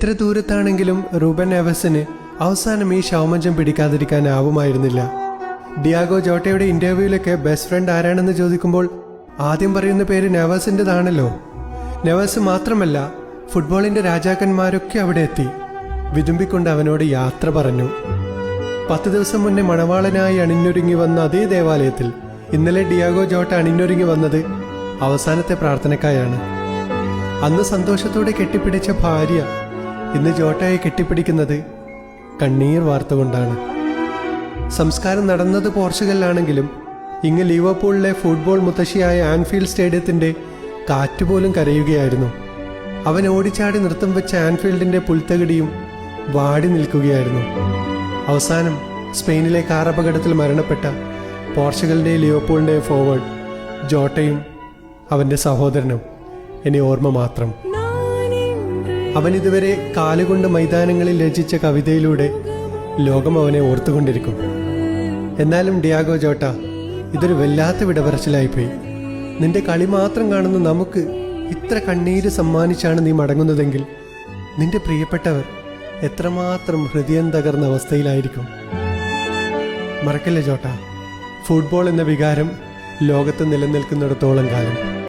എത്ര ദൂരത്താണെങ്കിലും റൂബൻ നെവസിന് അവസാനം ഈ ശവമഞ്ചം പിടിക്കാതിരിക്കാനാവുമായിരുന്നില്ല. ഡിയാഗോ ജോട്ടയുടെ ഇന്റർവ്യൂവിലൊക്കെ ബെസ്റ്റ് ഫ്രണ്ട് ആരാണെന്ന് ചോദിക്കുമ്പോൾ ആദ്യം പറയുന്ന പേര് നെവസിൻ്റെതാണല്ലോ. നെവസ് മാത്രമല്ല, ഫുട്ബോളിന്റെ രാജാക്കന്മാരൊക്കെ അവിടെ എത്തി വിതുമ്പിക്കൊണ്ട് അവനോട് യാത്ര പറഞ്ഞു. 10 ദിവസം മുന്നേ മണവാളനായി അണിഞ്ഞൊരുങ്ങി വന്ന അതേ ദേവാലയത്തിൽ ഇന്നലെ ഡിയാഗോ ജോട്ട അണിഞ്ഞൊരുങ്ങി വന്നത് അവസാനത്തെ പ്രാർത്ഥനക്കായാണ്. അന്ന് സന്തോഷത്തോടെ കെട്ടിപ്പിടിച്ച ഭാര്യ ഇന്ന് ജോട്ടയെ കെട്ടിപ്പിടിക്കുന്നത് കണ്ണീർ വാർത്തുകൊണ്ടാണ്. സംസ്കാരം നടന്നത് പോർച്ചുഗലിലാണെങ്കിലും ഇങ്ങ് ലിവർപൂളിലെ ഫുട്ബോൾ മുത്തശ്ശിയായ ആൻഫീൽഡ് സ്റ്റേഡിയത്തിന്റെ കാറ്റുപോലും കരയുകയായിരുന്നു. അവൻ ഓടിച്ചാടി നൃത്തം വെച്ച ആൻഫീൽഡിന്റെ പുൽത്തകിടിയും വാടി നിൽക്കുകയായിരുന്നു. അവസാനം സ്പെയിനിലെ കാർ അപകടത്തിൽ മരണപ്പെട്ട പോർച്ചുഗലിന്റെ ലിവർപൂളിന്റെ ഫോർവേഡ് ജോട്ടയും അവന്റെ സഹോദരനും ഇനി ഓർമ്മ മാത്രം. അവൻ ഇതുവരെ കാലുകൊണ്ട് മൈതാനങ്ങളിൽ രചിച്ച കവിതയിലൂടെ ലോകം അവനെ ഓർത്തുകൊണ്ടിരിക്കും. എന്നാലും ഡിയാഗോ ജോട്ട, ഇതൊരു വല്ലാത്ത വിടപറച്ചിലായിപ്പോയി. നിന്റെ കളി മാത്രം കാണുന്ന നമുക്ക് ഇത്ര കണ്ണീര് സമ്മാനിച്ചാണ് നീ മടങ്ങുന്നതെങ്കിൽ നിന്റെ പ്രിയപ്പെട്ടവർ എത്രമാത്രം ഹൃദയം തകർന്ന അവസ്ഥയിലായിരിക്കും. മറക്കല്ലേ ജോട്ട, ഫുട്ബോൾ എന്ന വികാരം ലോകത്ത് നിലനിൽക്കുന്നിടത്തോളം കാലം.